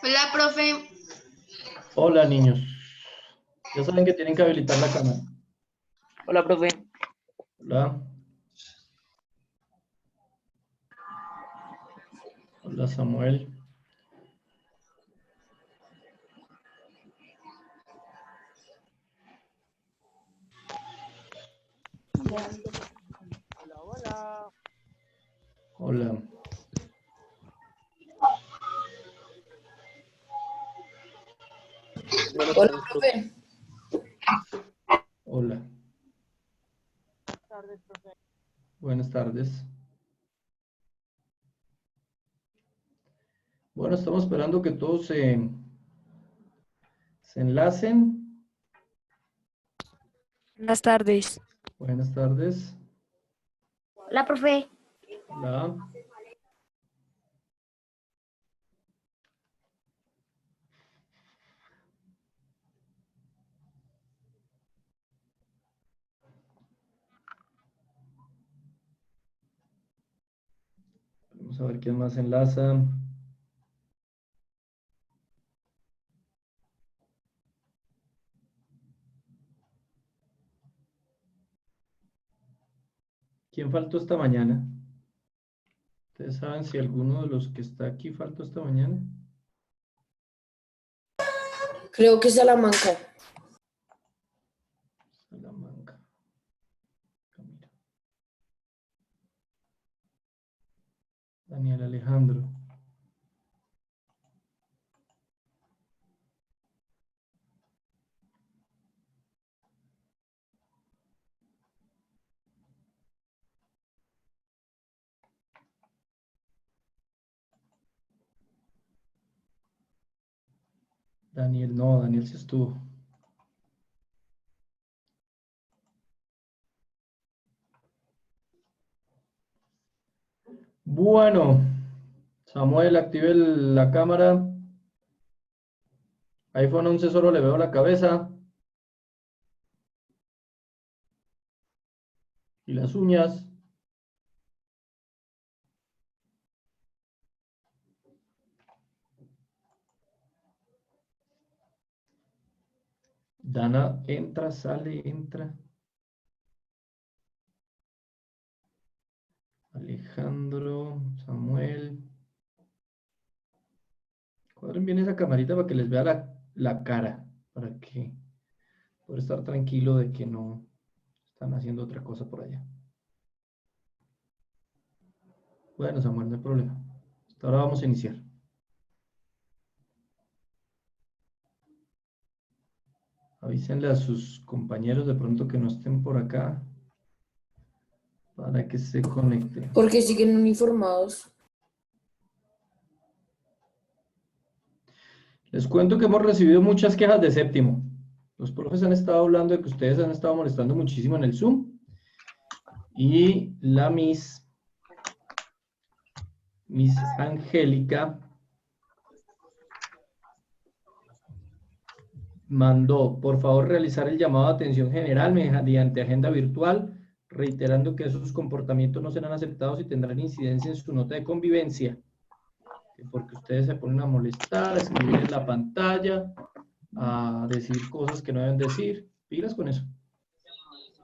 Hola, profe. Hola, niños. Ya saben que tienen que habilitar la cámara. Hola, profe. Hola. Hola, Samuel. Hola. Hola. Hola, profe. Hola. Buenas tardes, profe. Buenas tardes. Bueno, estamos esperando que todos se enlacen. Buenas tardes. Buenas tardes. Hola, profe. Hola. Vamos a ver quién más enlaza. ¿Quién faltó esta mañana? ¿Ustedes saben si alguno de los que está aquí faltó esta mañana? Creo que Salamanca. Salamanca. Camila. Daniel Alejandro. Daniel, no, Daniel sí estuvo. Bueno, Samuel, active la cámara. iPhone 11 solo le veo la cabeza y las uñas. Dana entra, sale, entra. Alejandro, Samuel. Cuadren bien esa camarita para que les vea la cara, para que pueda estar tranquilo de que no están haciendo otra cosa por allá. Bueno, Samuel, no hay problema. Hasta ahora vamos a iniciar. Avísenle a sus compañeros de pronto que no estén por acá para que se conecten. Porque siguen uniformados. Les cuento que hemos recibido muchas quejas de séptimo. Los profes han estado hablando de que ustedes han estado molestando muchísimo en el Zoom. Y la Miss Angélica mandó, por favor, realizar el llamado de atención general mediante agenda virtual, reiterando que esos comportamientos no serán aceptados y tendrán incidencia en su nota de convivencia. Porque ustedes se ponen a molestar, a escribir en la pantalla, a decir cosas que no deben decir. Pilas con eso.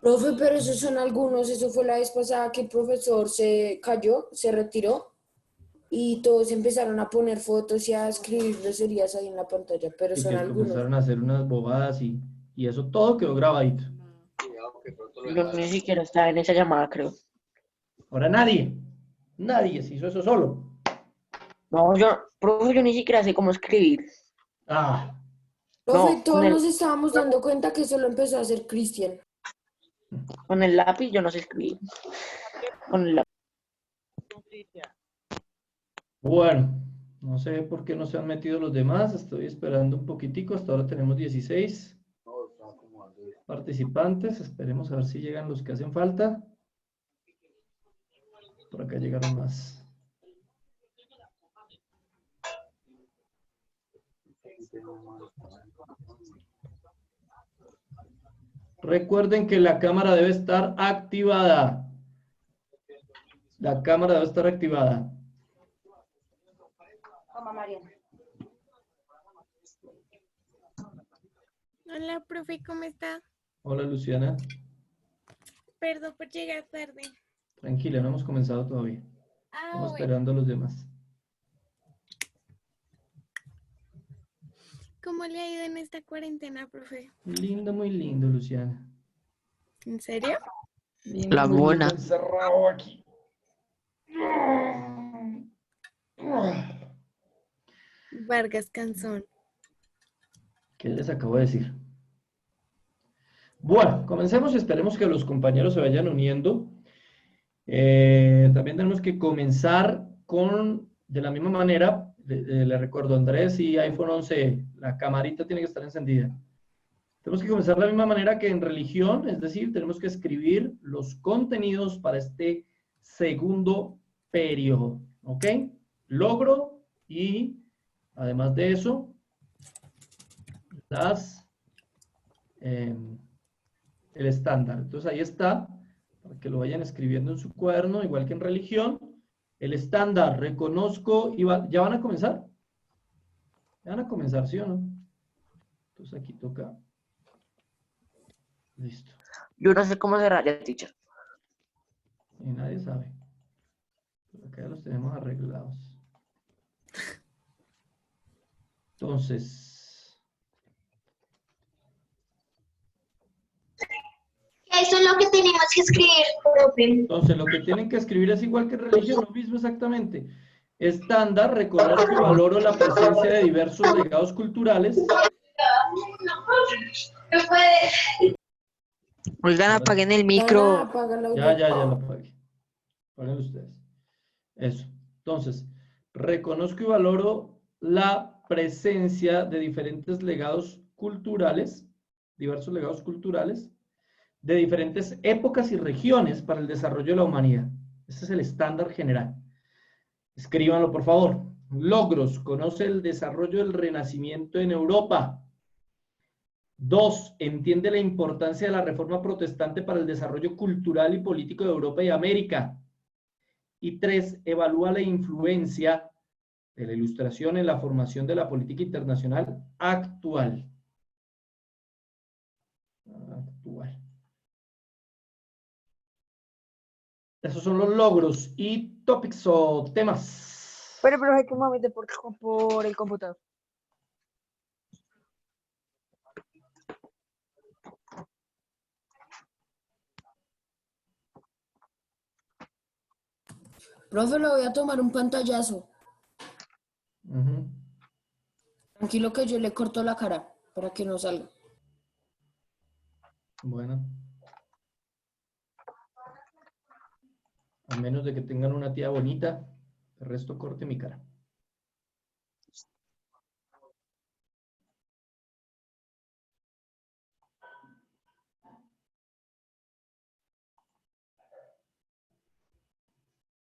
Profe, pero esos son algunos. Eso fue la vez pasada que el profesor se cayó, se retiró y todos empezaron a poner fotos y a escribir groserías ahí en la pantalla, pero Y son que algunos. comenzaron a hacer unas bobadas y eso todo quedó grabadito. Yo ni siquiera estaba en esa llamada, creo. Ahora nadie se hizo eso solo. No, profe, yo ni siquiera sé cómo escribir. Ah, Profe, No, todos nos estábamos dando cuenta que eso lo empezó a hacer Cristian. con el lápiz yo no sé escribir. Con el lápiz. bueno, no sé por qué no se han metido los demás. Estoy esperando un poquitico. Hasta ahora tenemos 16 participantes. Esperemos a ver si llegan los que hacen falta. Por acá llegaron más. Recuerden que la cámara debe estar activada. La cámara debe estar activada. Toma, Mariana. Hola, profe, ¿cómo está? Hola, Luciana. Perdón por llegar tarde. Tranquila, no hemos comenzado todavía. Estamos Bueno. esperando a los demás. ¿Cómo le ha ido en esta cuarentena, profe? Lindo, muy lindo, Luciana. ¿En serio? Lindo, La muy lindo, buena. encerrado aquí. Vargas Canzón. ¿Qué les acabo de decir? Bueno, comencemos y esperemos que los compañeros se vayan uniendo. También tenemos que comenzar con, de la misma manera, le recuerdo, Andrés y iPhone 11, la camarita tiene que estar encendida. Tenemos que comenzar de la misma manera que en religión, es decir, tenemos que escribir los contenidos para este segundo periodo, ¿ok? Logro y, además de eso, el estándar. Entonces ahí está, para que lo vayan escribiendo en su cuaderno, igual que en religión. El estándar, reconozco, y ¿ya van a comenzar? ¿Ya van a comenzar, sí o no? Entonces aquí toca. Listo. Yo no sé cómo cerrar, teacher. Y nadie sabe. Pero acá ya los tenemos arreglados. Entonces. Eso es lo que tenemos que escribir, profe. Entonces, lo que tienen que escribir es igual que en religión, lo mismo exactamente. Estándar, reconozco y valoro la presencia de diversos legados culturales. No puede. Oigan, apaguen el Ana, micro. apaga el audio. Ya lo apagué. Apaguen ustedes. Eso. Entonces, reconozco y valoro la presencia de diferentes legados culturales, diversos legados culturales, de diferentes épocas y regiones para el desarrollo de la humanidad. Ese es el estándar general. Escríbanlo, por favor. Logros. Conoce el desarrollo del Renacimiento en Europa. 2. Entiende la importancia de la Reforma Protestante para el desarrollo cultural y político de Europa y América. Y 3. Evalúa la influencia de la Ilustración en la formación de la política internacional actual. Esos son los logros y topics o temas. Pero profe, que un momento por el computador. Profe, le voy a tomar un pantallazo. Tranquilo que yo le corto la cara para que no salga. Bueno. A menos de que tengan una tía bonita, el resto corte mi cara.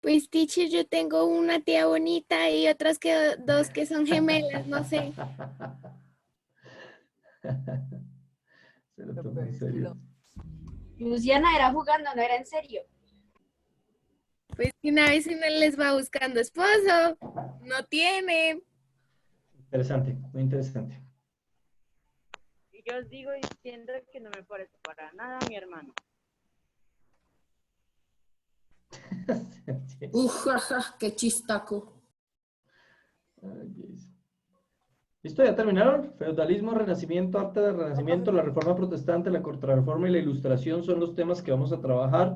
Pues, teacher, yo tengo una tía bonita y otras que dos que son gemelas, no sé. Se lo tomo en serio. Luciana era jugando, no era en serio. Pues que una vez uno les va buscando esposo, no tienen. Interesante, muy interesante. Y yo os digo diciendo que no me parece para nada a mi hermano. Jaja, qué chistaco. ¿Listo? ¿Ya terminaron? Feudalismo, renacimiento, arte del renacimiento, la reforma protestante, la contrarreforma y la ilustración son los temas que vamos a trabajar.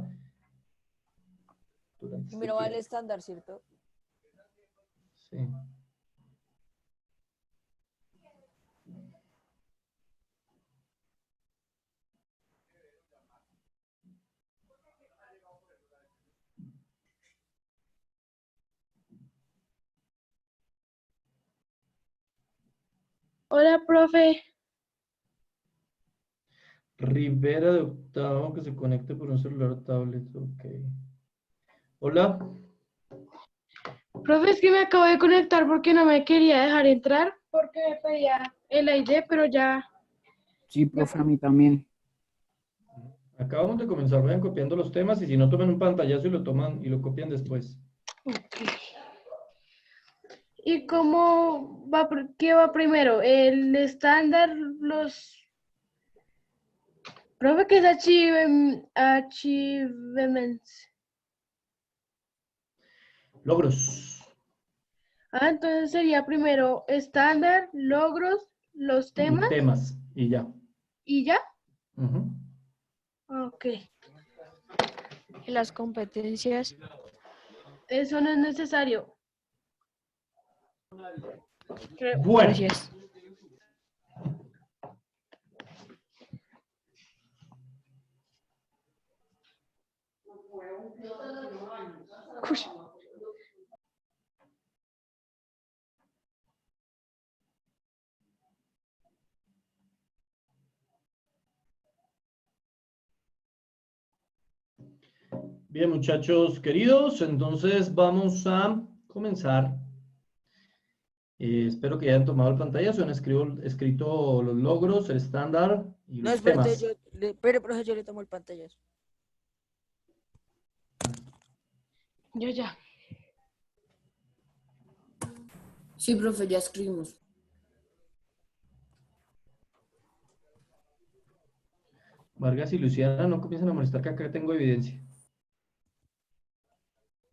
Primero va el estándar, ¿cierto? Sí. Hola, profe. Rivera de octavo que se conecte por un celular o tablet. Ok. Hola. Profe, es que me acabo de conectar porque no me quería dejar entrar porque me pedía el ID, pero ya. Sí, profe, a mí también. Acabamos de comenzar, vayan copiando los temas y si no tomen un pantallazo y lo toman y lo copian después. ¿Y cómo va, qué va primero? ¿El estándar, los... Profe, ¿qué es achievements? Logros. Entonces sería primero estándar, logros, los Y temas temas. Y ya. y ya. Ujú. Ok. Y las competencias. Eso no es necesario. Bueno. Gracias. Bien, muchachos queridos, entonces vamos a comenzar. Espero que hayan tomado el pantallazo, han escrito los logros, el estándar y No, los espérate, temas. pero profe, yo le tomo el pantallazo. Yo ya. Sí, profe, ya escribimos. Vargas y Luciana, no comiencen a molestar que acá tengo evidencia.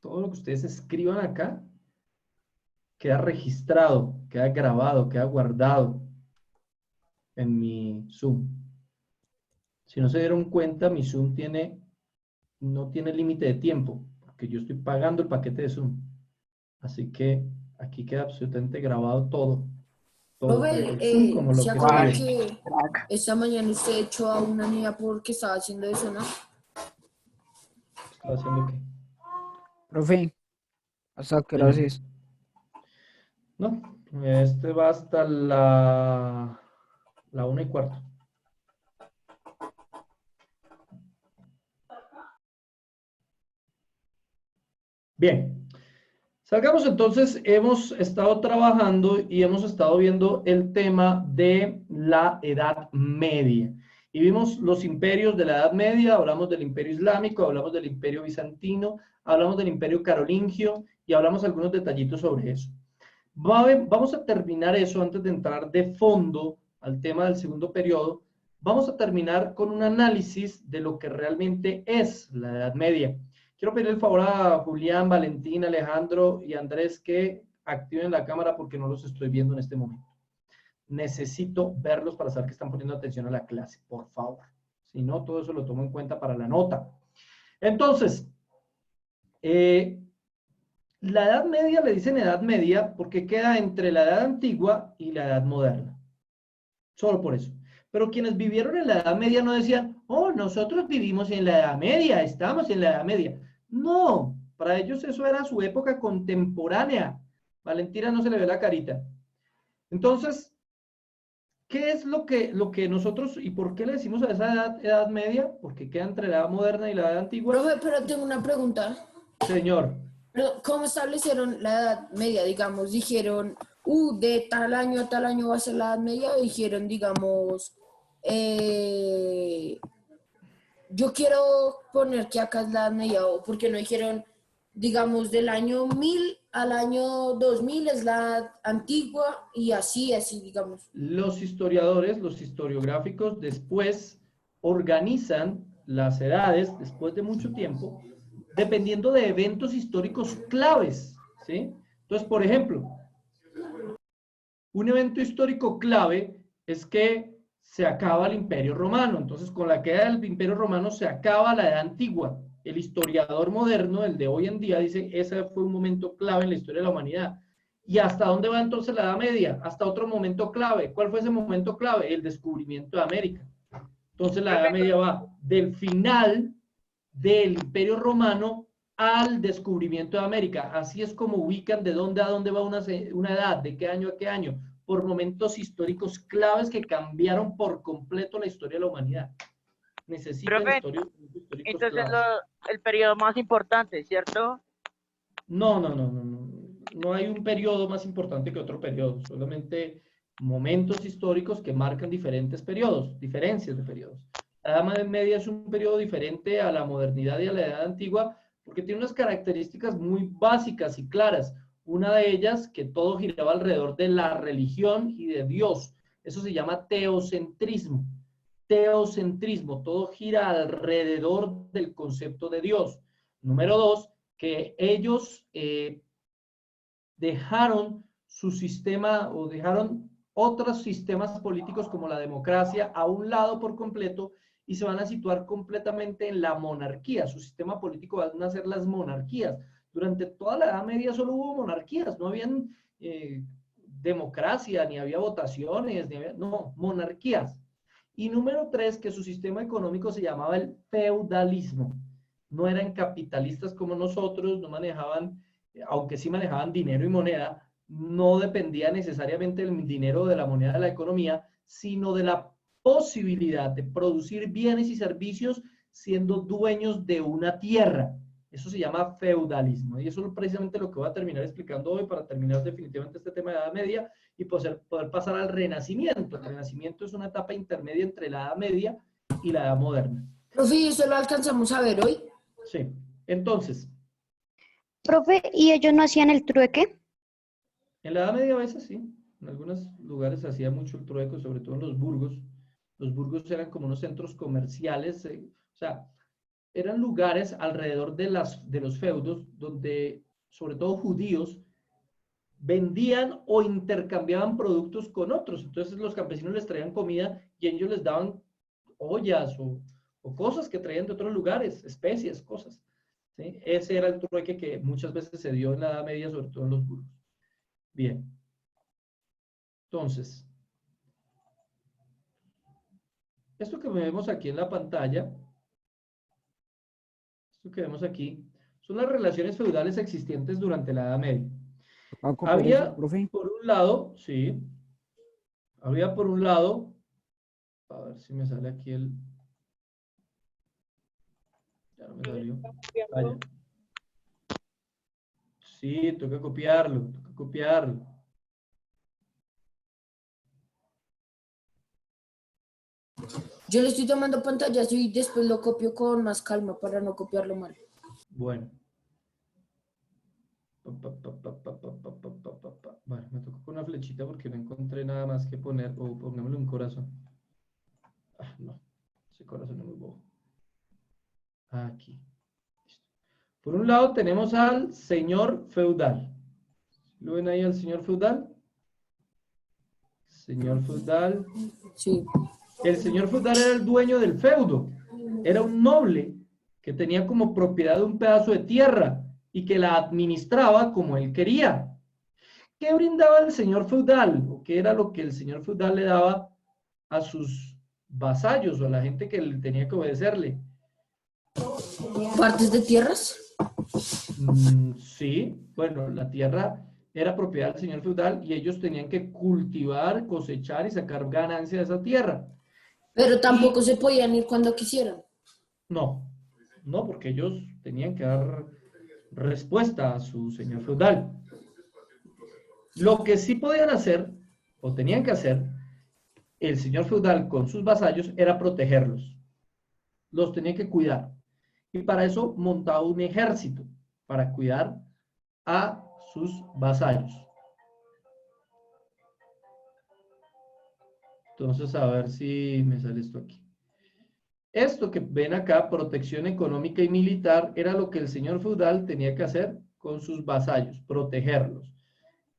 Todo lo que ustedes escriban acá queda registrado, queda grabado, queda guardado en mi Zoom. Si no se dieron cuenta, mi Zoom no tiene límite de tiempo, porque yo estoy pagando el paquete de Zoom. Así que aquí queda absolutamente grabado todo. Todo, Profe, tanto el Zoom como lo ¿se que acuerda escriben. que esta mañana usted echó a una niña porque estaba haciendo eso, no? ¿Estaba haciendo qué? Profe, ¿hasta qué hora Señor. es? No, este va hasta la 1:15. Bien, salgamos entonces, hemos estado trabajando y hemos estado viendo el tema de la Edad Media. Y vimos los imperios de la Edad Media, hablamos del Imperio Islámico, hablamos del Imperio Bizantino, hablamos del Imperio Carolingio y hablamos algunos detallitos sobre eso. Vamos a terminar eso antes de entrar de fondo al tema del segundo periodo. Vamos a terminar con un análisis de lo que realmente es la Edad Media. Quiero pedir el favor a Julián, Valentín, Alejandro y Andrés que activen la cámara porque no los estoy viendo en este momento. Necesito verlos para saber que están poniendo atención a la clase, por favor. Si no, todo eso lo tomo en cuenta para la nota. Entonces, la Edad Media le dicen Edad Media porque queda entre la Edad Antigua y la Edad Moderna. Solo por eso. Pero quienes vivieron en la Edad Media no decían, oh, nosotros vivimos en la Edad Media, estamos en la Edad Media. No, para ellos eso era su época contemporánea. Valentina no se le ve la carita. Entonces, ¿qué es lo que nosotros, y por qué le decimos a esa edad media? Porque queda entre la Edad Moderna y la Edad Antigua. Profe, pero tengo una pregunta. Señor. Pero, ¿cómo establecieron la Edad Media? Digamos, dijeron, de tal año a tal año va a ser la Edad Media, o dijeron, digamos, yo quiero poner que acá es la Edad Media, o porque no dijeron, digamos, del año 1000 al año 2000 es la Edad Antigua, y así, digamos. Los historiadores, los historiográficos, después organizan las edades, después de mucho tiempo, dependiendo de eventos históricos claves, ¿sí? Entonces, por ejemplo, un evento histórico clave es que se acaba el Imperio Romano. Entonces, con la queda del Imperio Romano se acaba la Edad Antigua. El historiador moderno, el de hoy en día, dice, ese fue un momento clave en la historia de la humanidad. ¿Y hasta dónde va entonces la Edad Media? Hasta otro momento clave. ¿Cuál fue ese momento clave? El descubrimiento de América. Entonces, la Edad Media va del final del Imperio Romano al descubrimiento de América. Así es como ubican de dónde a dónde va una edad, de qué año a qué año, por momentos históricos claves que cambiaron por completo la historia de la humanidad. Necesitan históricos entonces claves. el periodo más importante, ¿cierto? No hay un periodo más importante que otro periodo, solamente momentos históricos que marcan diferentes periodos, diferencias de periodos. La La Edad Media es un periodo diferente a la modernidad y a la Edad Antigua porque tiene unas características muy básicas y claras. Una de ellas, que todo giraba alrededor de la religión y de Dios. Eso se llama teocentrismo. Teocentrismo, todo gira alrededor del concepto de Dios. Número dos, que ellos dejaron su sistema o dejaron otros sistemas políticos como la democracia a un lado por completo y se van a situar completamente en la monarquía. Su sistema político van a ser las monarquías. Durante toda la Edad Media solo hubo monarquías, no habían democracia, ni había votaciones, no, monarquías. Y número tres, que su sistema económico se llamaba el feudalismo. No eran capitalistas como nosotros, no manejaban, aunque sí manejaban dinero y moneda, no dependía necesariamente del dinero o de la moneda de la economía, sino de la posibilidad de producir bienes y servicios siendo dueños de una tierra. Eso se llama feudalismo y eso es precisamente lo que voy a terminar explicando hoy para terminar definitivamente este tema de Edad Media y poder pasar al Renacimiento. El Renacimiento es una etapa intermedia entre la Edad Media y la Edad Moderna. Profe, ¿eso lo alcanzamos a ver hoy? Sí, entonces. Profe, ¿y ellos no hacían el trueque? En la Edad Media a veces sí, en algunos lugares se hacía mucho el trueque, sobre todo en los burgos. Los burgos eran como unos centros comerciales, o sea, eran lugares alrededor de los feudos donde, sobre todo judíos, vendían o intercambiaban productos con otros. Entonces los campesinos les traían comida y ellos les daban ollas o cosas que traían de otros lugares, especies, cosas. ¿Sí? Ese era el trueque que muchas veces se dio en la Edad Media, sobre todo en los burgos. Bien. Entonces, esto que vemos aquí en la pantalla, esto que vemos aquí, son las relaciones feudales existentes durante la Edad Media. Había por un lado, sí, había por un lado, a ver si me sale aquí el... Ya no me salió. Vaya. Sí, toca copiarlo, toca copiarlo. Yo le estoy tomando pantallas y después lo copio con más calma para no copiarlo mal. Bueno. Vale, me tocó con una flechita porque no encontré nada más que poner, o pongámosle un corazón. Ah, no, ese corazón es muy bobo. Aquí. Por un lado tenemos al señor feudal. ¿Lo ven ahí al señor feudal? Señor feudal. Sí. El señor feudal era el dueño del feudo. Era un noble que tenía como propiedad un pedazo de tierra y que la administraba como él quería. ¿Qué brindaba el señor feudal? ¿O qué era lo que el señor feudal le daba a sus vasallos o a la gente que le tenía que obedecerle? ¿Partes de tierras? Sí, bueno, la tierra era propiedad del señor feudal y ellos tenían que cultivar, cosechar y sacar ganancia de esa tierra. Pero tampoco se podían ir cuando quisieran. No, no, porque ellos tenían que dar respuesta a su señor feudal. Lo que sí podían hacer, o tenían que hacer, el señor feudal con sus vasallos era protegerlos. Los tenía que cuidar. Y para eso montaba un ejército, para cuidar a sus vasallos. Entonces, a ver si me sale esto aquí. Esto que ven acá, protección económica y militar, era lo que el señor feudal tenía que hacer con sus vasallos, protegerlos,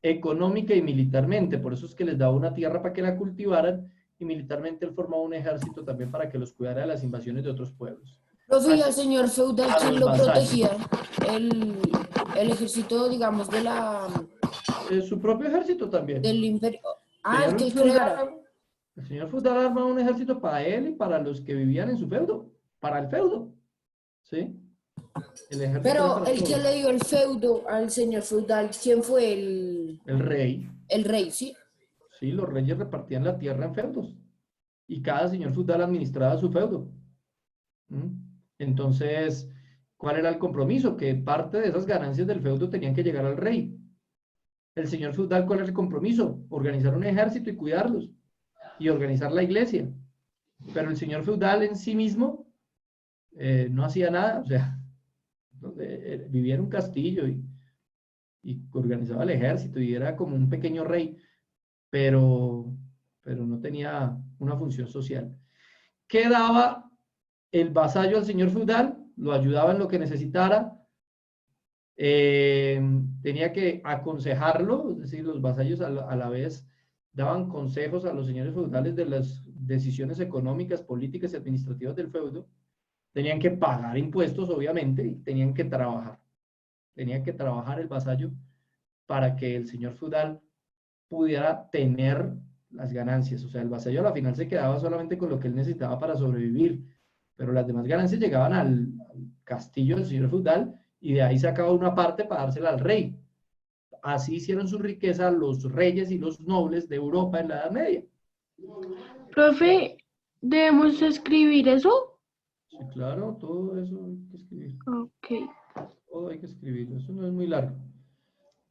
económica y militarmente. Por eso es que les daba una tierra para que la cultivaran y militarmente él formaba un ejército también para que los cuidara de las invasiones de otros pueblos. Profe, ¿y al señor feudal quién lo protegía? El ejército, digamos, de la... su propio ejército también. Del imperio. Ah, el que él creara. El señor feudal armaba un ejército para él y para los que vivían en su feudo, para el feudo, ¿sí? Pero el que le dio el feudo al señor feudal, ¿quién fue el rey? El rey, ¿sí? Sí, los reyes repartían la tierra en feudos y cada señor feudal administraba su feudo. Entonces, ¿cuál era el compromiso? Que parte de esas ganancias del feudo tenían que llegar al rey. El señor feudal, ¿cuál es el compromiso? Organizar un ejército y cuidarlos. Y organizar la iglesia. Pero el señor feudal en sí mismo no hacía nada, o sea, vivía en un castillo y organizaba el ejército y era como un pequeño rey, pero no tenía una función social. ¿Qué daba el vasallo al señor feudal? Lo ayudaba en lo que necesitara, tenía que aconsejarlo, es decir, los vasallos a la vez daban consejos a los señores feudales de las decisiones económicas, políticas y administrativas del feudo. Tenían que pagar impuestos, obviamente, y tenían que trabajar. Tenía que trabajar el vasallo para que el señor feudal pudiera tener las ganancias. O sea, el vasallo a la final se quedaba solamente con lo que él necesitaba para sobrevivir, pero las demás ganancias llegaban al castillo del señor feudal y de ahí sacaba una parte para dársela al rey. Así hicieron su riqueza los reyes y los nobles de Europa en la Edad Media. Profe, ¿debemos escribir eso? Sí, claro, todo eso hay que escribir. Ok. Todo hay que escribirlo, eso no es muy largo.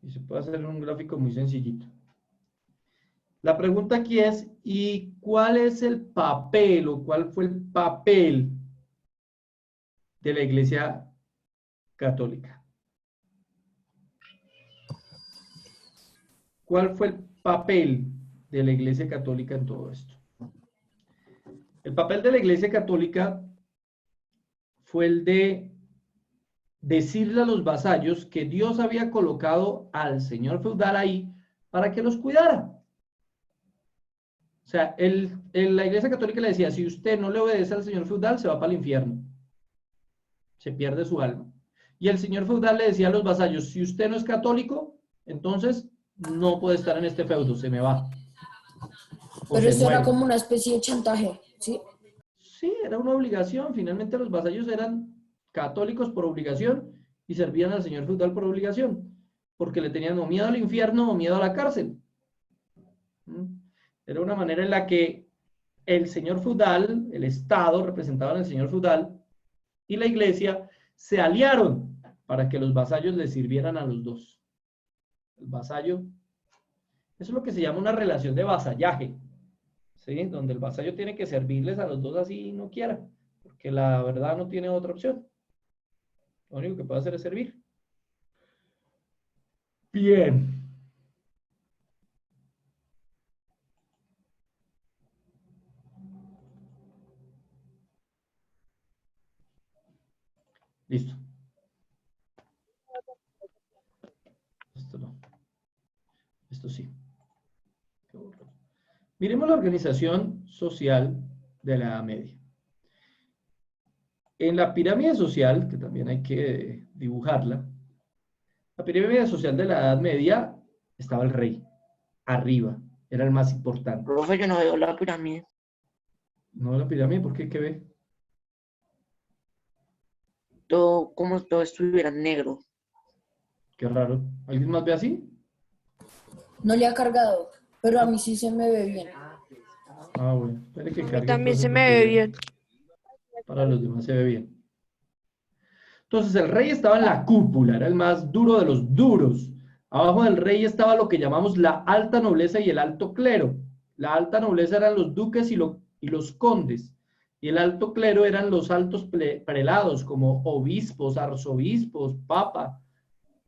Y se puede hacer en un gráfico muy sencillito. La pregunta aquí es, ¿y cuál es el papel o cuál fue el papel de la Iglesia Católica? ¿Cuál fue el papel de la Iglesia Católica en todo esto? El papel de la Iglesia Católica fue el de decirle a los vasallos que Dios había colocado al señor feudal ahí para que los cuidara. O sea, la Iglesia Católica le decía, si usted no le obedece al señor feudal, se va para el infierno. Se pierde su alma. Y el señor feudal le decía a los vasallos, si usted no es católico, entonces no puede estar en este feudo, se me va. Pero eso era como una especie de chantaje, ¿sí? Sí, era una obligación. Finalmente los vasallos eran católicos por obligación y servían al señor feudal por obligación, porque le tenían o miedo al infierno o miedo a la cárcel. Era una manera en la que el señor feudal, el Estado, representaban al señor feudal, y la Iglesia se aliaron para que los vasallos les sirvieran a los dos. El vasallo, eso es lo que se llama una relación de vasallaje, ¿sí? Donde el vasallo tiene que servirles a los dos así no quiera, porque la verdad no tiene otra opción. Lo único que puede hacer es servir. Bien. Listo. Esto no. Esto sí. Miremos la organización social de la Edad Media. En la pirámide social, que también hay que dibujarla, la pirámide social de la Edad Media estaba el rey, arriba, era el más importante. Profe, yo no veo la pirámide. No la pirámide, ¿por qué? ¿Qué ve? Todo como todo estuviera negro. Qué raro. ¿Alguien más ve así? No le ha cargado, pero a mí sí se me ve bien. Ah, bueno. Espere que A mí cargue, también entonces, se me ve porque bien. para los demás se ve bien. Entonces el rey estaba en la cúpula, era el más duro de los duros. Abajo del rey estaba lo que llamamos la alta nobleza y el alto clero. La alta nobleza eran los duques y los condes. Y el alto clero eran los altos prelados, como obispos, arzobispos, papa.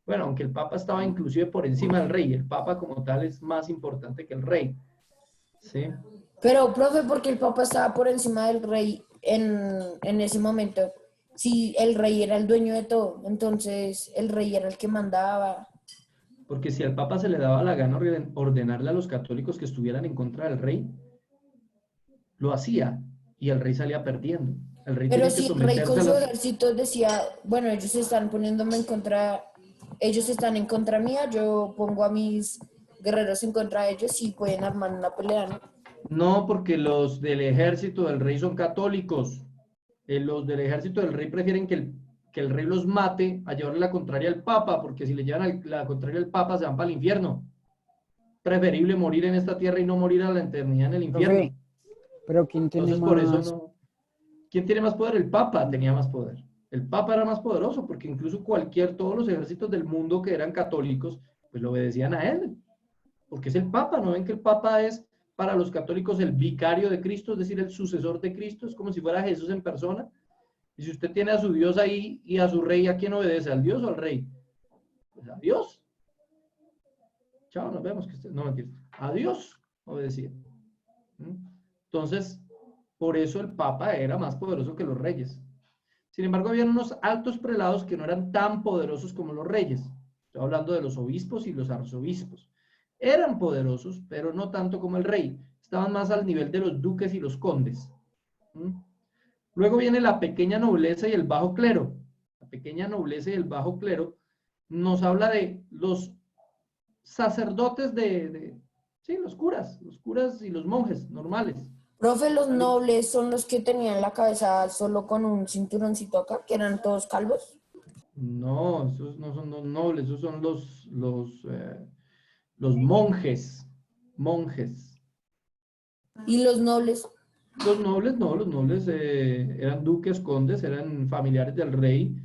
Bueno, aunque el papa estaba inclusive por encima del rey. El papa como tal es más importante que el rey. ¿Sí? Pero, profe, ¿por qué el papa estaba por encima del rey en ese momento? Si el rey era el dueño de todo, entonces el rey era el que mandaba. Porque si al papa se le daba la gana ordenarle a los católicos que estuvieran en contra del rey, lo hacía y el rey salía perdiendo. El rey Pero tenía que si el rey someterse con a su las... ejército decía, bueno, ellos están poniéndome en contra, ellos están en contra mía, yo pongo a mis guerreros en contra de ellos y pueden armar una pelea, ¿no? No, porque los del ejército del rey son católicos. Los del ejército del rey prefieren que el rey los mate a llevarle la contraria al papa, porque si le llevan la contraria al papa se van para el infierno. Preferible morir en esta tierra y no morir a la eternidad en el infierno. Profe, pero ¿quién tiene Entonces, por eso más? no. ¿Quién tiene más poder? El papa tenía más poder. El papa era más poderoso, porque incluso todos los ejércitos del mundo que eran católicos, pues lo obedecían a él. Porque es el papa, ¿no ven que el papa es para los católicos el vicario de Cristo, es decir, el sucesor de Cristo, es como si fuera Jesús en persona. Y si usted tiene a su Dios ahí y a su rey, ¿a quién obedece? ¿Al Dios o al rey? Pues a Dios. Chao, nos vemos. Que usted, no, mentira. A Dios obedecía. Entonces, por eso el Papa era más poderoso que los reyes. Sin embargo, había unos altos prelados que no eran tan poderosos como los reyes. Estoy hablando de los obispos y los arzobispos. Eran poderosos, pero no tanto como el rey. Estaban más al nivel de los duques y los condes. Luego viene la pequeña nobleza y el bajo clero. La pequeña nobleza y el bajo clero nos habla de los sacerdotes sí, los curas y los monjes normales. Profe, los nobles son los que tenían la cabeza solo con un cinturoncito acá, que eran todos calvos. No, esos no son los nobles, esos son los monjes. Monjes. ¿Y los nobles? Los nobles no, los nobles eran duques, condes, eran familiares del rey.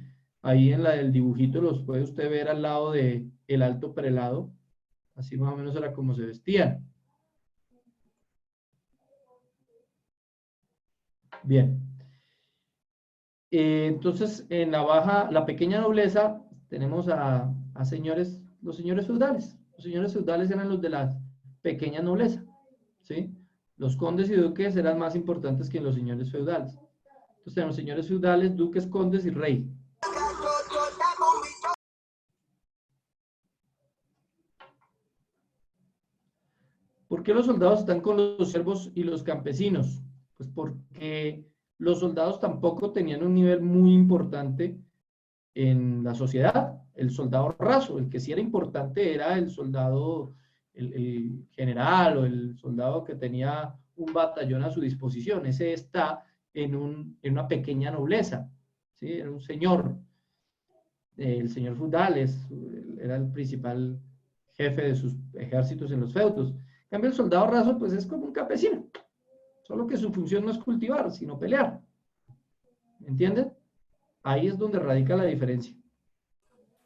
Ahí en el dibujito los puede usted ver al lado de el alto prelado. Así más o menos era como se vestían. Bien. Entonces, en la pequeña nobleza, tenemos a señores, los señores feudales. Los señores feudales eran los de la pequeña nobleza, ¿sí? Los condes y duques eran más importantes que los señores feudales. Entonces tenemos señores feudales, duques, condes y rey. ¿Por qué los soldados están con los siervos y los campesinos? Pues porque los soldados tampoco tenían un nivel muy importante en la sociedad. El soldado raso, el que sí era importante era el soldado, el general o el soldado que tenía un batallón a su disposición. Ese está en una pequeña nobleza, ¿sí? Era un señor. El señor feudal era el principal jefe de sus ejércitos en los feudos. En cambio, el soldado raso, pues es como un campesino. Solo que su función no es cultivar, sino pelear. ¿Me entienden? Ahí es donde radica la diferencia.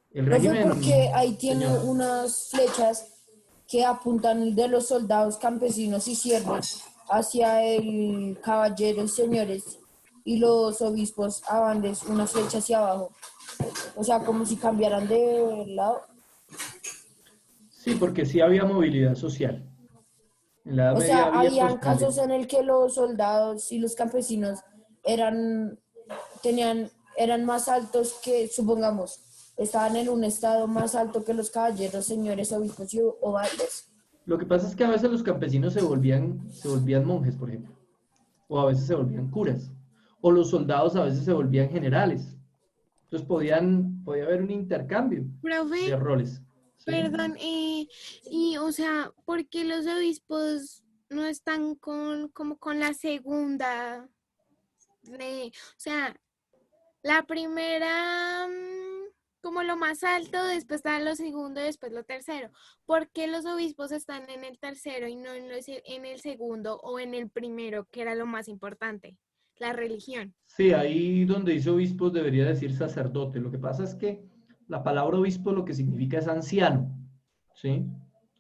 El régimen... Porque ahí tiene unas flechas que apuntan de los soldados, campesinos y siervos hacia el caballero y señores, y los obispos abandes unas flechas hacia abajo. O sea, como si cambiaran de lado. Sí, porque sí había movilidad social. En la Edad Media habían casos en el que los soldados y los campesinos eran más altos que, supongamos, estaban en un estado más alto que los caballeros, señores, obispos y obaldes. Lo que pasa es que a veces los campesinos se volvían monjes, por ejemplo. O a veces se volvían curas. O los soldados a veces se volvían generales. Entonces podía haber un intercambio de roles. ¿Sí? Perdón, o sea, ¿por qué los obispos no están como con la segunda? O sea, la primera como lo más alto, después está lo segundo y después lo tercero. ¿Por qué los obispos están en el tercero y no en el segundo o en el primero, que era lo más importante? La religión. Sí, ahí donde dice obispos debería decir sacerdote. Lo que pasa es que la palabra obispo lo que significa es anciano, ¿sí?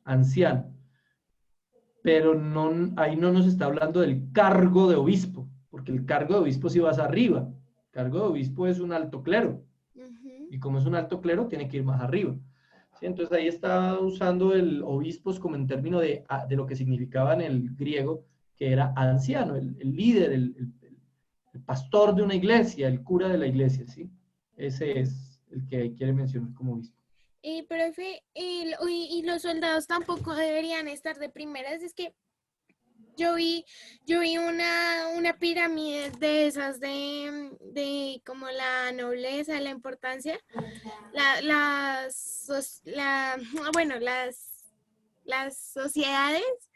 Anciano. Pero ahí no nos está hablando del cargo de obispo, porque el cargo de obispo sí vas arriba. El cargo de obispo es un alto clero. Y como es un alto clero, tiene que ir más arriba. ¿Sí? Entonces ahí está usando el obispos como en términos de lo que significaba en el griego, que era anciano, el líder, el pastor de una iglesia, el cura de la iglesia, ¿sí? Ese es el que quiere mencionar como obispo. Profe, y los soldados tampoco deberían estar de primeras. Es que yo vi una pirámide de esas de como la nobleza, la importancia, las sociedades.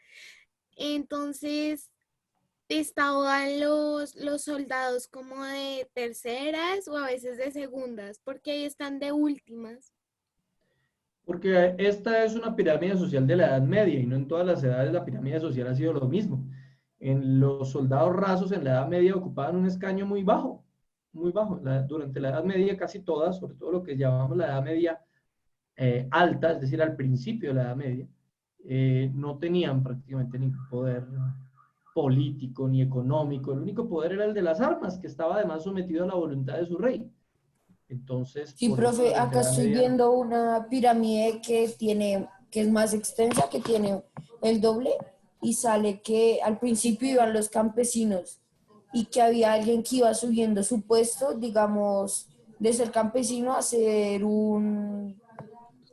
Entonces estaban los soldados como de terceras o a veces de segundas, porque ahí están de últimas. Porque esta es una pirámide social de la Edad Media y no en todas las edades la pirámide social ha sido lo mismo. En los soldados rasos en la Edad Media ocupaban un escaño muy bajo, muy bajo. Durante la Edad Media casi todas, sobre todo lo que llamamos la Edad Media alta, es decir, al principio de la Edad Media, no tenían prácticamente ningún poder político ni económico. El único poder era el de las armas, que estaba además sometido a la voluntad de su rey. Entonces, Sí, por eso profe, la acá Edad estoy Media- viendo una pirámide que es más extensa, que tiene el doble, y sale que al principio iban los campesinos y que había alguien que iba subiendo su puesto, digamos, de ser campesino a ser un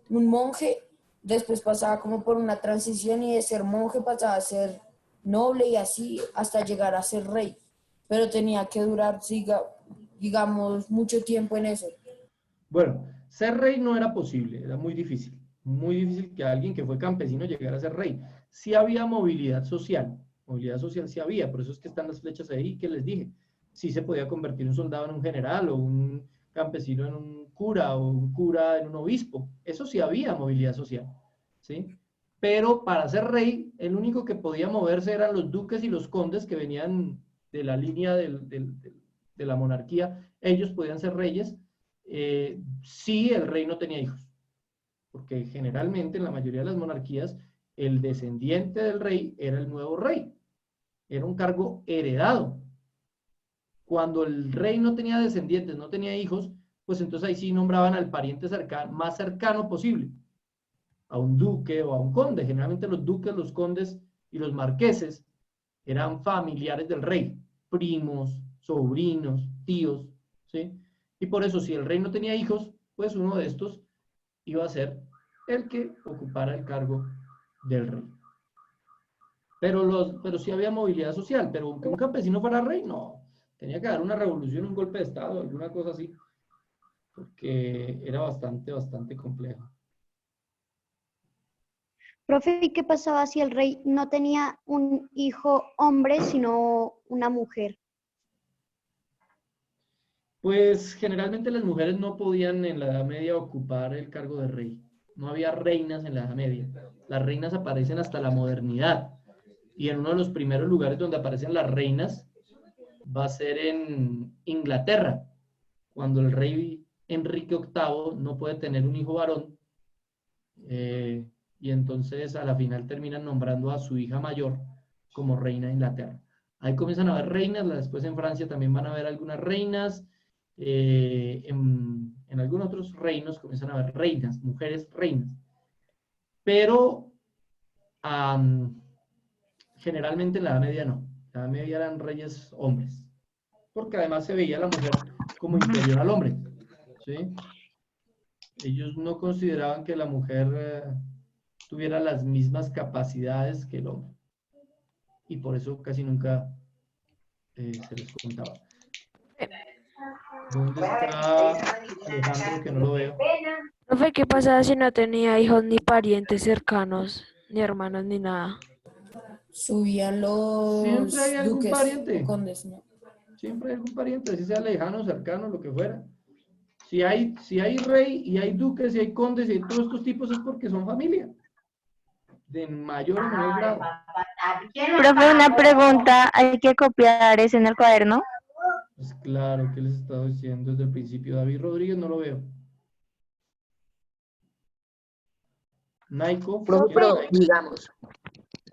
monje, después pasaba como por una transición y de ser monje pasaba a ser noble y así hasta llegar a ser rey, pero tenía que durar, digamos, mucho tiempo en eso. Bueno, ser rey no era posible, era muy difícil que alguien que fue campesino llegara a ser rey. Sí había movilidad social sí había, por eso es que están las flechas ahí que les dije. Sí se podía convertir un soldado en un general o un campesino en un cura o un cura en un obispo. Eso sí había movilidad social, ¿sí? Pero para ser rey, el único que podía moverse eran los duques y los condes que venían de la línea de la monarquía. Ellos podían ser reyes si el rey no tenía hijos, porque generalmente en la mayoría de las monarquías el descendiente del rey era el nuevo rey, era un cargo heredado. Cuando el rey no tenía descendientes, no tenía hijos, pues entonces ahí sí nombraban al pariente más cercano posible, a un duque o a un conde. Generalmente los duques, los condes y los marqueses eran familiares del rey, primos, sobrinos, tíos, ¿sí? Y por eso, si el rey no tenía hijos, pues uno de estos iba a ser el que ocupara el cargo del rey. Pero sí había movilidad social, pero que un campesino fuera rey, no. Tenía que dar una revolución, un golpe de estado, alguna cosa así, porque era bastante complejo. Profe, ¿y qué pasaba si el rey no tenía un hijo hombre, sino una mujer? Pues generalmente las mujeres no podían en la Edad Media ocupar el cargo de rey. No había reinas en la Edad Media. Las reinas aparecen hasta la modernidad. Y en uno de los primeros lugares donde aparecen las reinas va a ser en Inglaterra, cuando el rey Enrique VIII no puede tener un hijo varón. Y entonces a la final terminan nombrando a su hija mayor como reina de Inglaterra. Ahí comienzan a haber reinas, después en Francia también van a haber algunas reinas. En algunos otros reinos comienzan a haber reinas, mujeres reinas, pero generalmente en la Edad Media no, en la Edad Media eran reyes hombres, porque además se veía a la mujer como inferior al hombre, ¿sí? Ellos no consideraban que la mujer tuviera las mismas capacidades que el hombre, y por eso casi nunca se les contaba. ¿Dónde está Alejandro, que no lo veo? Profe, ¿qué pasaba si no tenía hijos ni parientes cercanos, ni hermanos, ni nada? Subían Siempre hay los algún duques pariente. o condes, ¿no? Siempre hay algún pariente, así sea lejano, cercano, lo que fuera. Si hay rey y hay duques y hay condes y hay todos estos tipos es porque son familia, de mayor o menor grado. Profe, una pregunta, ¿hay que copiar eso en el cuaderno? Pues claro, ¿qué les he estado diciendo desde el principio? David Rodríguez no lo veo. Naiko. Profe, pero digamos,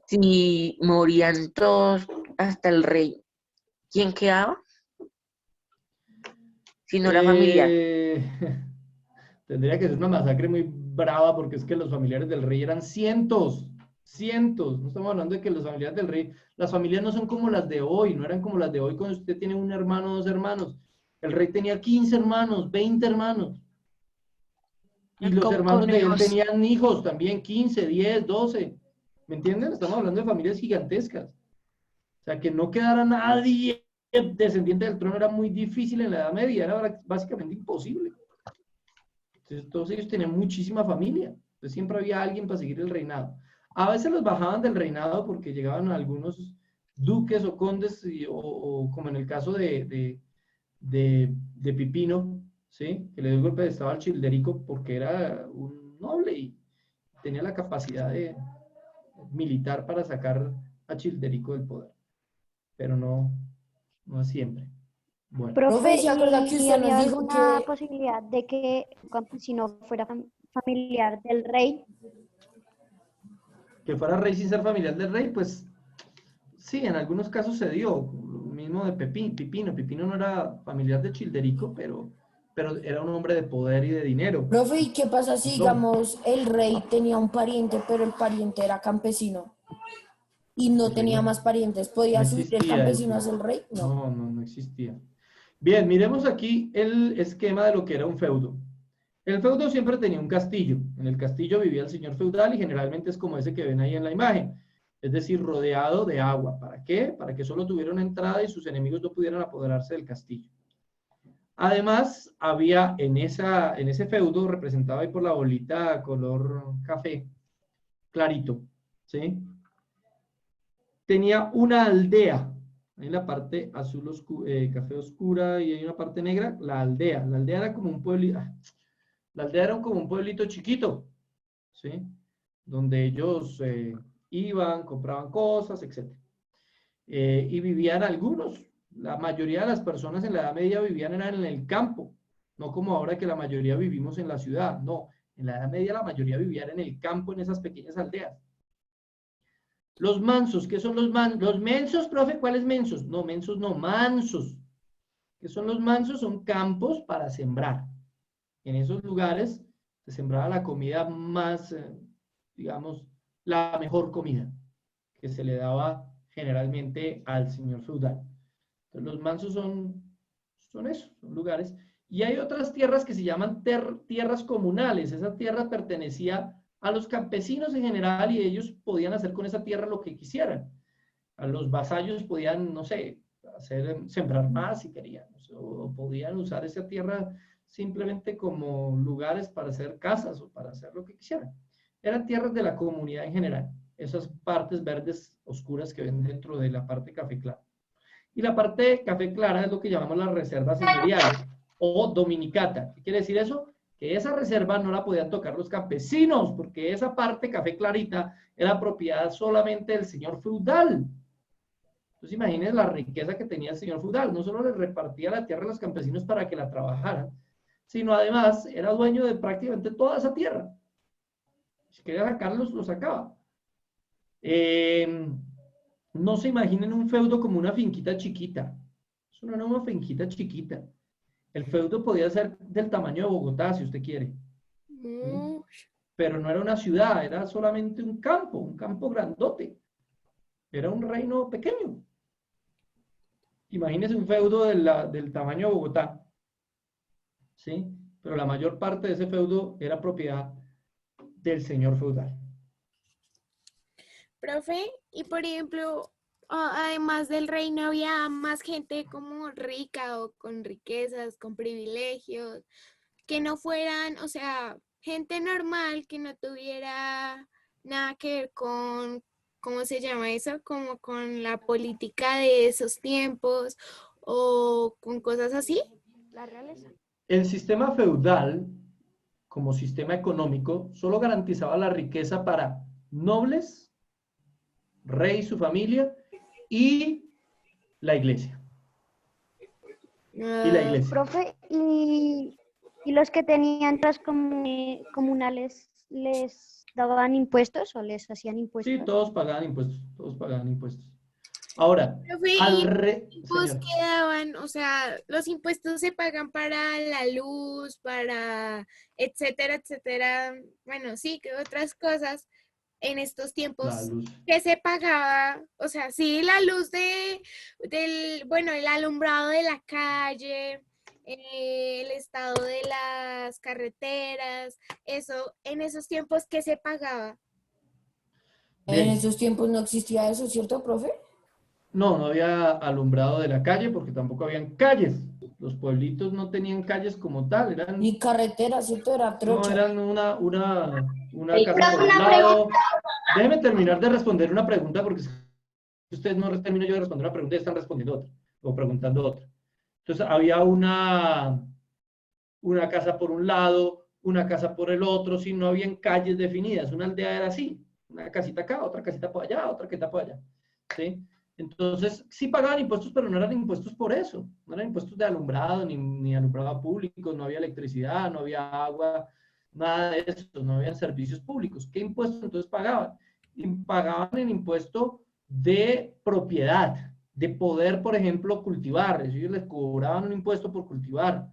si morían todos hasta el rey, ¿quién quedaba? Si no era familiar. Tendría que ser una masacre muy brava porque es que los familiares del rey eran cientos. No estamos hablando de que los familiares del rey, las familias no son como las de hoy, no eran como las de hoy cuando usted tiene un hermano o dos hermanos. El rey tenía 15 hermanos, 20 hermanos. Y los hermanos de él tenían hijos también, 15, 10, 12. ¿Me entienden? Estamos hablando de familias gigantescas. O sea, que no quedara nadie descendiente del trono era muy difícil en la Edad Media, era básicamente imposible. Entonces, todos ellos tenían muchísima familia. Entonces, siempre había alguien para seguir el reinado. A veces los bajaban del reinado porque llegaban algunos duques o condes, o como en el caso de Pipino, ¿sí? Que le dio el golpe de estado al Childerico porque era un noble y tenía la capacidad militar para sacar a Childerico del poder. Pero no siempre. Bueno. Profe, ¿se acuerda que ¿y usted nos había dijo alguna que posibilidad de que un campesino fuera familiar del rey? que fuera rey sin ser familiar del rey, pues sí, en algunos casos se dio. Lo mismo de Pipino. Pipino no era familiar de Childerico, pero era un hombre de poder y de dinero. Profe, ¿y qué pasa si, digamos, el rey tenía un pariente, pero el pariente era campesino y no El rey tenía no- más parientes? ¿Podía no subir el existía campesino a eso. ser el rey? No. No existía. Bien, miremos aquí el esquema de lo que era un feudo. El feudo siempre tenía un castillo. En el castillo vivía el señor feudal y generalmente es como ese que ven ahí en la imagen. Es decir, rodeado de agua. ¿Para qué? Para que solo tuviera una entrada y sus enemigos no pudieran apoderarse del castillo. Además, había en ese feudo, representado ahí por la bolita color café, clarito, ¿sí? Tenía una aldea. Hay la parte azul café oscura y hay una parte negra, la aldea. La aldea era como un pueblito. La aldea era como un pueblito chiquito, ¿sí? Donde ellos iban, compraban cosas, etc. Y vivían algunos. La mayoría de las personas en la Edad Media vivían eran en el campo, no como ahora que la mayoría vivimos en la ciudad. No, en la Edad Media la mayoría vivían en el campo, en esas pequeñas aldeas. Los mansos, ¿qué son los mansos? Los mensos, profe, ¿cuáles mensos? No, mensos no, mansos. ¿Qué son los mansos? Son campos para sembrar. En esos lugares se sembraba la comida más, digamos, la mejor comida que se le daba generalmente al señor feudal. Entonces, los mansos son eso, son lugares. Y hay otras tierras que se llaman tierras comunales. Esa tierra pertenecía a los campesinos en general y ellos podían hacer con esa tierra lo que quisieran. A los vasallos podían, no sé, sembrar más si querían, o podían usar esa tierra simplemente como lugares para hacer casas o para hacer lo que quisieran. Eran tierras de la comunidad en general, esas partes verdes oscuras que ven dentro de la parte café clara. Y la parte café clara es lo que llamamos las reservas señoriales o dominicata. ¿Qué quiere decir eso? Que esa reserva no la podían tocar los campesinos, porque esa parte café clarita era propiedad solamente del señor feudal. Entonces imagínense la riqueza que tenía el señor feudal. No solo le repartía la tierra a los campesinos para que la trabajaran, sino además era dueño de prácticamente toda esa tierra. Si quería sacarlos, lo sacaba. No se imaginen un feudo como una finquita chiquita. Eso no era una finquita chiquita. El feudo podía ser del tamaño de Bogotá, si usted quiere. Pero no era una ciudad, era solamente un campo grandote. Era un reino pequeño. Imagínese un feudo del tamaño de Bogotá. ¿Sí? Pero la mayor parte de ese feudo era propiedad del señor feudal. Profe, y por ejemplo, además del reino había más gente como rica o con riquezas, con privilegios, que no fueran, o sea, gente normal que no tuviera nada que ver con, ¿cómo se llama eso? Como con la política de esos tiempos o con cosas así. La realeza. El sistema feudal, como sistema económico, solo garantizaba la riqueza para nobles, rey y su familia, y la iglesia. Y la iglesia. Profe, ¿y los que tenían tras comunales les daban impuestos o les hacían impuestos? Sí, todos pagaban impuestos, todos pagaban impuestos. Ahora, Profe, al ¿y rey... los impuestos Señor. que daban? O sea, los impuestos se pagan para la luz, para etcétera, etcétera. Bueno, sí, que otras cosas en estos La tiempos luz. que se pagaba. O sea, sí, la luz bueno, el alumbrado de la calle, el estado de las carreteras, eso, en esos tiempos, ¿qué se pagaba? En Bien. esos tiempos no existía eso, ¿cierto, profe? No había alumbrado de la calle porque tampoco habían calles. Los pueblitos no tenían calles como tal, eran... Ni carretera, ¿cierto? Era No, trocha. eran una Ey, casa por profe, un una lado. Déjeme terminar de responder una pregunta porque si ustedes no termino yo de responder una pregunta y están respondiendo otra o preguntando otra. Entonces había una casa por un lado, una casa por el otro, si no habían calles definidas. Una aldea era así, una casita acá, otra casita por allá, otra casita por allá. ¿Sí? Entonces, sí pagaban impuestos, pero no eran impuestos por eso. No eran impuestos de alumbrado, ni alumbrado público, no había electricidad, no había agua, nada de eso, no había servicios públicos. ¿Qué impuestos entonces pagaban? y pagaban el impuesto de propiedad, de poder, por ejemplo, cultivar. Ellos les cobraban un impuesto por cultivar,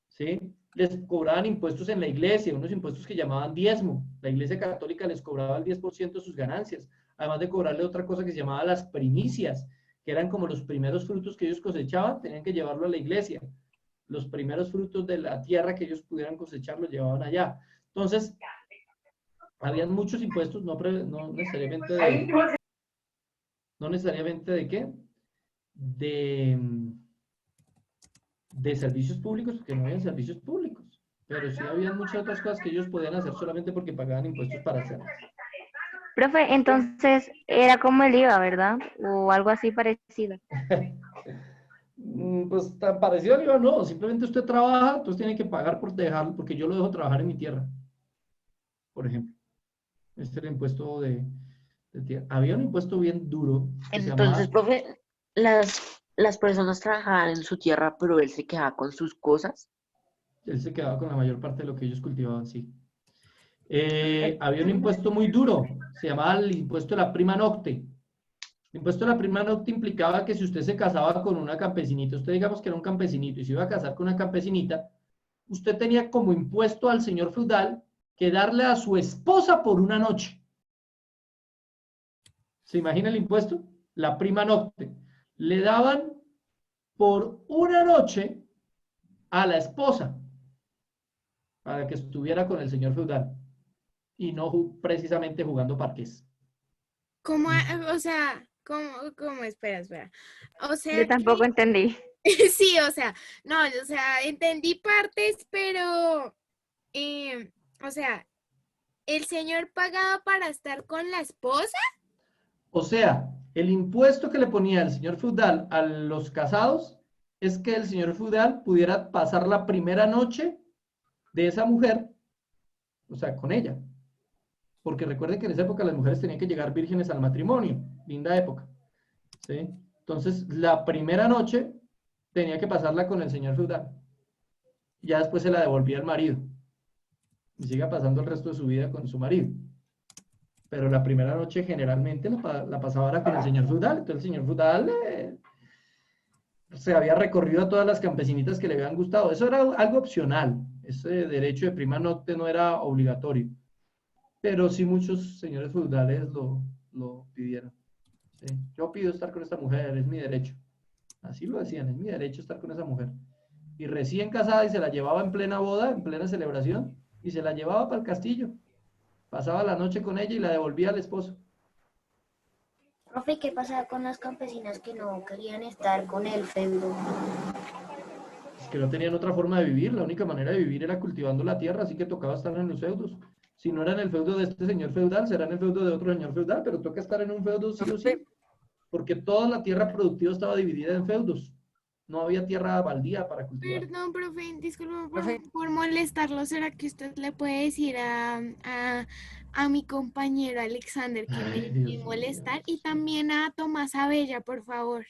¿sí? Les cobraban impuestos en la iglesia, unos impuestos que llamaban diezmo. La iglesia católica les cobraba el 10% de sus ganancias, además de cobrarle otra cosa que se llamaba las primicias, que eran como los primeros frutos que ellos cosechaban, tenían que llevarlo a la iglesia. Los primeros frutos de la tierra que ellos pudieran cosechar los llevaban allá. Entonces, habían muchos impuestos, no necesariamente de... ¿No necesariamente de qué? De servicios públicos, porque no habían servicios públicos. Pero sí había muchas otras cosas que ellos podían hacer solamente porque pagaban impuestos para hacerlas. Profe, entonces era como el IVA, ¿verdad? O algo así parecido. Pues tan parecido al IVA no, simplemente usted trabaja, entonces tiene que pagar por dejarlo, porque yo lo dejo trabajar en mi tierra, por ejemplo. Este era el impuesto de tierra. Había un impuesto bien duro. Entonces, profe, las personas trabajaban en su tierra, pero él se quedaba con sus cosas. Él se quedaba con la mayor parte de lo que ellos cultivaban, sí. Había un impuesto muy duro, se llamaba el impuesto de la prima nocte. El impuesto de la prima nocte implicaba que si usted se casaba con una campesinita, usted digamos que era un campesinito y se iba a casar con una campesinita, usted tenía como impuesto al señor feudal que darle a su esposa por una noche. ¿Se imagina el impuesto? La prima nocte. Le daban por una noche a la esposa para que estuviera con el señor feudal y no precisamente jugando parqués. ¿Cómo, o sea, cómo, espera? O sea, Yo tampoco entendí. sí, o sea, no, o sea, entendí partes, pero, o sea, ¿el señor pagaba para estar con la esposa? O sea, el impuesto que le ponía el señor feudal a los casados es que el señor feudal pudiera pasar la primera noche de esa mujer, o sea, con ella. Porque recuerden que en esa época las mujeres tenían que llegar vírgenes al matrimonio, linda época, ¿sí? Entonces, la primera noche tenía que pasarla con el señor feudal. Y ya después se la devolvía al marido. Y siga pasando el resto de su vida con su marido. Pero la primera noche generalmente la pasaba era con el señor feudal. Entonces el señor feudal se había recorrido a todas las campesinitas que le habían gustado. Eso era algo opcional. Ese derecho de prima nocte no era obligatorio. Pero sí muchos señores feudales lo pidieron. ¿Sí? Yo pido estar con esta mujer, es mi derecho. Así lo decían, es mi derecho estar con esa mujer. Y recién casada y se la llevaba en plena boda, en plena celebración, y se la llevaba para el castillo. Pasaba la noche con ella y la devolvía al esposo. Profe, ¿qué pasaba con las campesinas que no querían estar con el feudo? Es que no tenían otra forma de vivir, la única manera de vivir era cultivando la tierra, así que tocaba estar en los feudos. Si no era en el feudo de este señor feudal, será en el feudo de otro señor feudal, pero toca estar en un feudo sí o sí, porque toda la tierra productiva estaba dividida en feudos. No había tierra baldía para cultivar. Perdón, profe, disculpe por molestarlo. ¿Será que usted le puede decir a mi compañero Alexander que me deje molestar? Y también a Tomás Abella, por favor.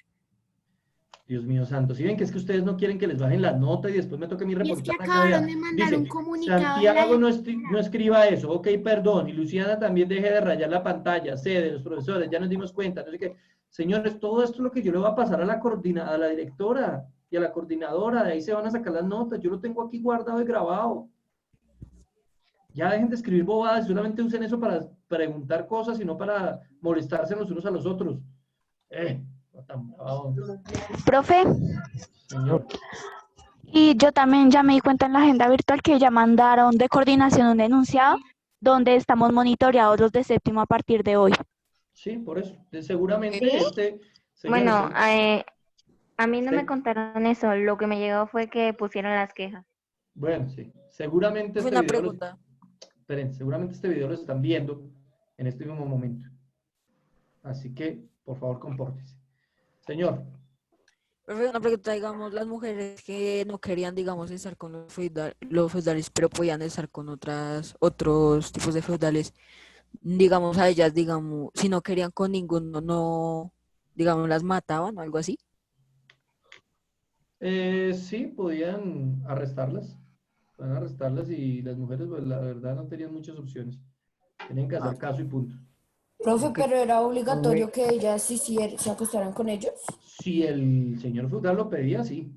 Dios mío santo, si ven que es que ustedes no quieren que les bajen la nota y después me toca a mí reportar. Y es que acabaron de mandar un comunicado. Santiago no escriba eso, ok, perdón, y Luciana también deje de rayar la pantalla, de los profesores, ya nos dimos cuenta, no sé qué. Señores, todo esto es lo que yo le voy a pasar a la directora y a la coordinadora, de ahí se van a sacar las notas, yo lo tengo aquí guardado y grabado. Ya dejen de escribir bobadas, solamente usen eso para preguntar cosas y no para molestarse los unos a los otros. Profe, Señor. y yo también ya me di cuenta en la agenda virtual que ya mandaron de coordinación un enunciado donde estamos monitoreados los de séptimo a partir de hoy. Sí, por eso. Seguramente Bueno, a mí no me contaron eso. Lo que me llegó fue que pusieron las quejas. Bueno, sí. Seguramente Fue una pregunta. Esperen, seguramente este video lo están viendo en este mismo momento. Así que, por favor, compórtese. Señor. Profe, una pregunta, digamos, las mujeres que no querían, digamos, estar con los feudales, pero podían estar con otros tipos de feudales, digamos, a ellas, digamos, si no querían con ninguno, no, digamos, las mataban o algo así. Sí, podían arrestarlas. Podían arrestarlas y las mujeres, pues, la verdad, no tenían muchas opciones. Tenían que hacer caso y punto. Profe, pero era obligatorio Profe, que ellas se acostaran con ellos. Si el señor feudal lo pedía, sí.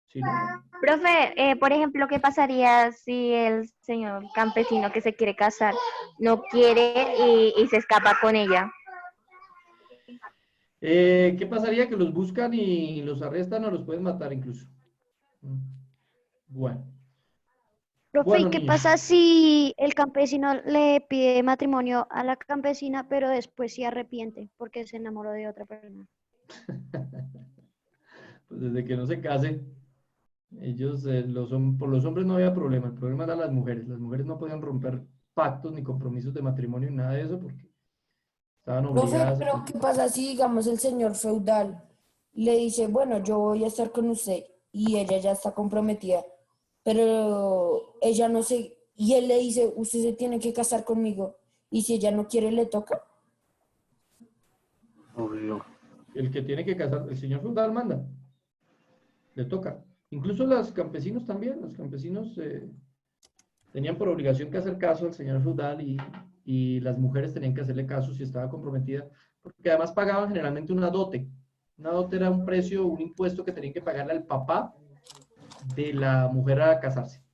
Si no, no. Profe, por ejemplo, ¿qué pasaría si el señor campesino que se quiere casar no quiere y se escapa con ella? ¿Qué pasaría? Que los buscan y los arrestan o los pueden matar incluso. Bueno. Profe, Bueno, ¿y qué niños. pasa si el campesino le pide matrimonio a la campesina, pero después se arrepiente porque se enamoró de otra persona? Pues desde que no se case, ellos, por los hombres no había problema, el problema eran las mujeres. Las mujeres no podían romper pactos ni compromisos de matrimonio ni nada de eso porque estaban Profe, obligadas a... pero ¿qué pasa si, digamos, el señor feudal le dice, bueno, yo voy a estar con usted y ella ya está comprometida, pero ella no se... Y él le dice, usted se tiene que casar conmigo y si ella no quiere, le toca? Obvio. El que tiene que casar, el señor feudal manda, le toca. Incluso los campesinos también, los campesinos tenían por obligación que hacer caso al señor feudal y las mujeres tenían que hacerle caso si estaba comprometida, porque además pagaban generalmente una dote. Una dote era un precio, un impuesto que tenían que pagarle al papá de la mujer a casarse,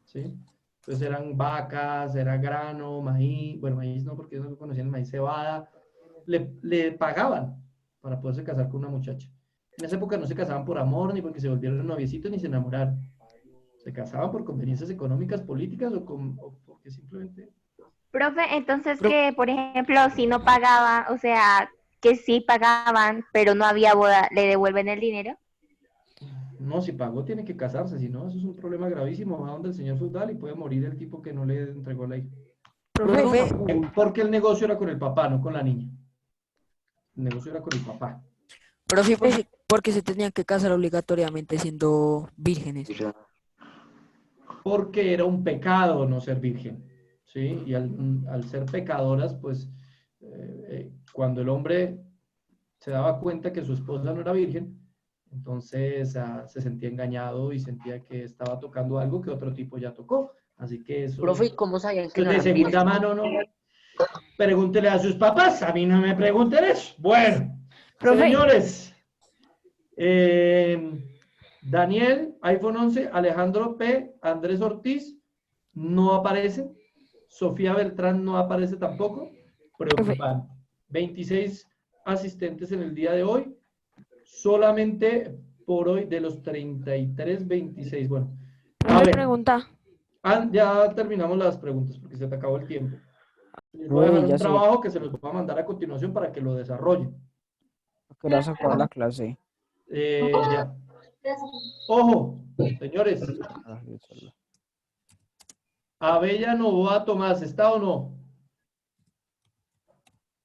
¿sí? Entonces eran vacas, era grano, maíz, bueno, maíz no, porque ellos no conocían el maíz, cebada, le pagaban para poderse casar con una muchacha. En esa época no se casaban por amor, ni porque se volvieron noviecitos, ni se enamoraron. Se casaban por conveniencias económicas, políticas o porque simplemente... Profe, entonces que, por ejemplo, si no pagaba, o sea, que sí pagaban, pero no había boda, ¿le devuelven el dinero? No, si pagó tiene que casarse, si no, eso es un problema gravísimo. Va donde el señor feudal y puede morir el tipo que no le entregó la hija. Profe, Porque el negocio era con el papá, no con la niña. El negocio era con el papá. profe, ¿por qué se tenían que casar obligatoriamente siendo vírgenes? Porque era un pecado no ser virgen, ¿sí? Y al ser pecadoras, pues, cuando el hombre se daba cuenta que su esposa no era virgen, entonces se sentía engañado y sentía que estaba tocando algo que otro tipo ya tocó. Así que eso... Profe, ¿y cómo sabían que eso no de eran segunda vírgenes? mano, ¿no? Pregúntele a sus papás, a mí no me pregunten eso. Bueno, Profe. señores, Daniel, iPhone 11, Alejandro P, Andrés Ortiz, no aparecen. Sofía Beltrán no aparece tampoco. Preocupante. 26 asistentes en el día de hoy. Solamente por hoy de los 33, 26. Bueno, a ver. Pregunta. Ya terminamos las preguntas porque se te acabó el tiempo. Les voy a dejar un trabajo que se los voy a mandar a continuación para que lo desarrollen. ¿A qué hora se acaba la clase? Ya. Ojo, señores. Abella Novoa Tomás, ¿está o no?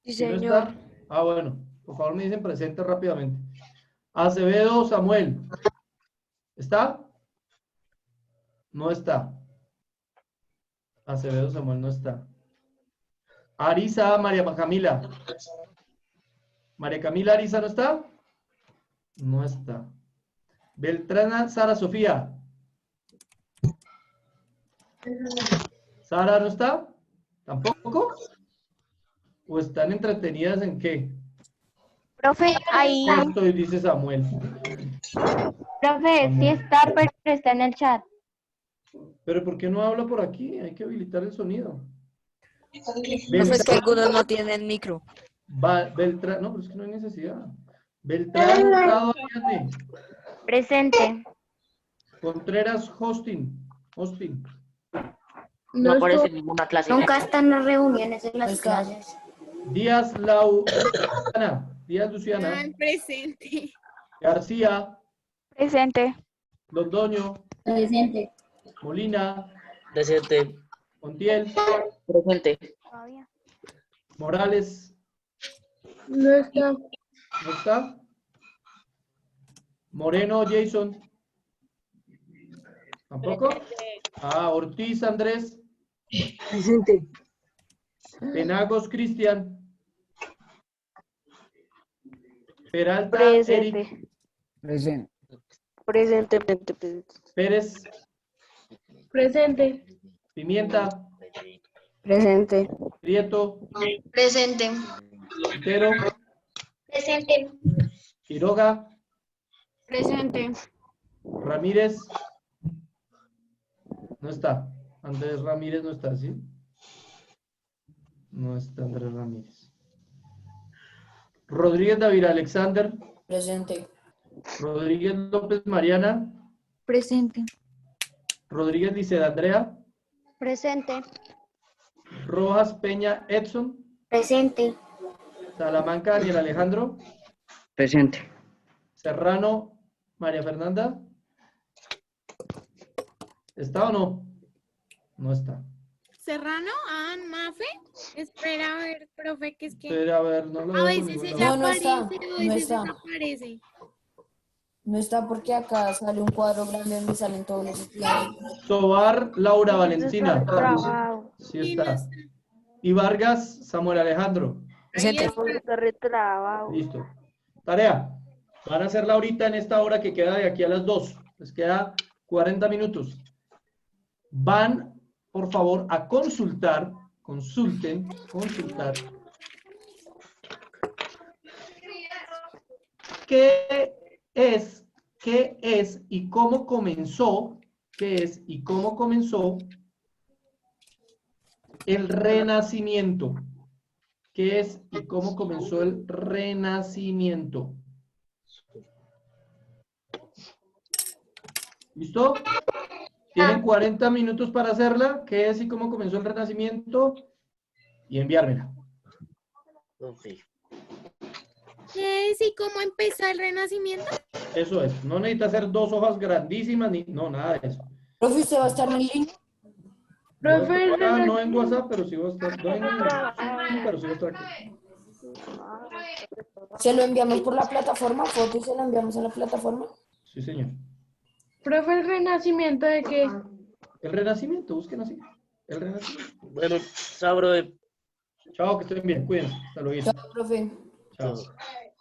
Sí, ¿Sí no señor. está? Ah, bueno. Por favor me dicen presente rápidamente. Acevedo Samuel. ¿Está? No está. Acevedo Samuel no está. Arisa María Camila. María Camila Arisa, ¿no está? No está. Beltrana Sara Sofía. ¿Sara no está? ¿Tampoco? ¿O están entretenidas en qué? Profe, ahí... Sí estoy, dice Samuel. Profe, sí está, pero está en el chat. ¿Pero por qué no habla por aquí? Hay que habilitar el sonido. Profe, es que algunos no tienen micro. Beltrán, no, pero es que no hay necesidad. Beltrán Hurtado Ariadne. Presente. Contreras Hostin. No aparece en ninguna clase. Nunca están en las reuniones de las clases. Díaz Luciana. Presente. García. Presente. Londoño. Presente. Molina. Presente. Montiel. Presente. Morales. No está. ¿No está? Moreno Jason. ¿Tampoco? Ah, Ortiz Andrés. Presente. Penagos Cristian. Peralta Presente. Eric. Presente. Presente. Pérez. Presente. Pimienta. Presente. Prieto, Presente. Quintero, Presente. Quiroga, Presente. Ramírez, no está. Andrés Ramírez no está, ¿sí? No está Andrés Ramírez. Rodríguez David Alexander, Presente. Rodríguez López Mariana, Presente. Rodríguez Liceda Andrea, Presente. Rojas Peña Edson, Presente. Salamanca Daniel Alejandro, Presente. Serrano María Fernanda. ¿Está o no? No está. Serrano, Mafe. Espera a ver, profe, que es que Espera, a ver, no lo a veo por veces ningún ella lado. No está, aparece, a no veces está. desaparece. No está porque acá sale un cuadro grande donde salen todos los estudiantes. Tobar Laura Valentina. Retrabado. Sí está. Y Vargas Samuel Alejandro. Presente. Está retrabado. Listo. Tarea. Van a hacerla ahorita en esta hora que queda de aquí a las 2. Les queda 40 minutos. Van, por favor, a consultar. Consultar. ¿Qué es y cómo comenzó? ¿Qué es y cómo comenzó el Renacimiento? ¿Qué es y cómo comenzó el Renacimiento? ¿Listo? Tienen 40 minutos para hacerla. ¿Qué es y cómo comenzó el Renacimiento? Y enviármela. ¿Qué es y cómo empezó el Renacimiento? Eso es. No necesita hacer 2 hojas grandísimas, ni no, nada de eso. Profe, ¿usted va a estar en línea? Profe, No en WhatsApp, pero sí va a estar. No pero sí va a estar aquí. ¿Se lo enviamos por la plataforma? ¿Fotos se lo enviamos a la plataforma? Sí, señor. profe, ¿el renacimiento de qué? El Renacimiento, busquen así. El Renacimiento. Bueno, sabro de... Chao, que estén bien. Cuídense. Hasta luego. Chao, profe. Chao.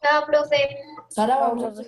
Chao, profe. Sara, vamos a hacer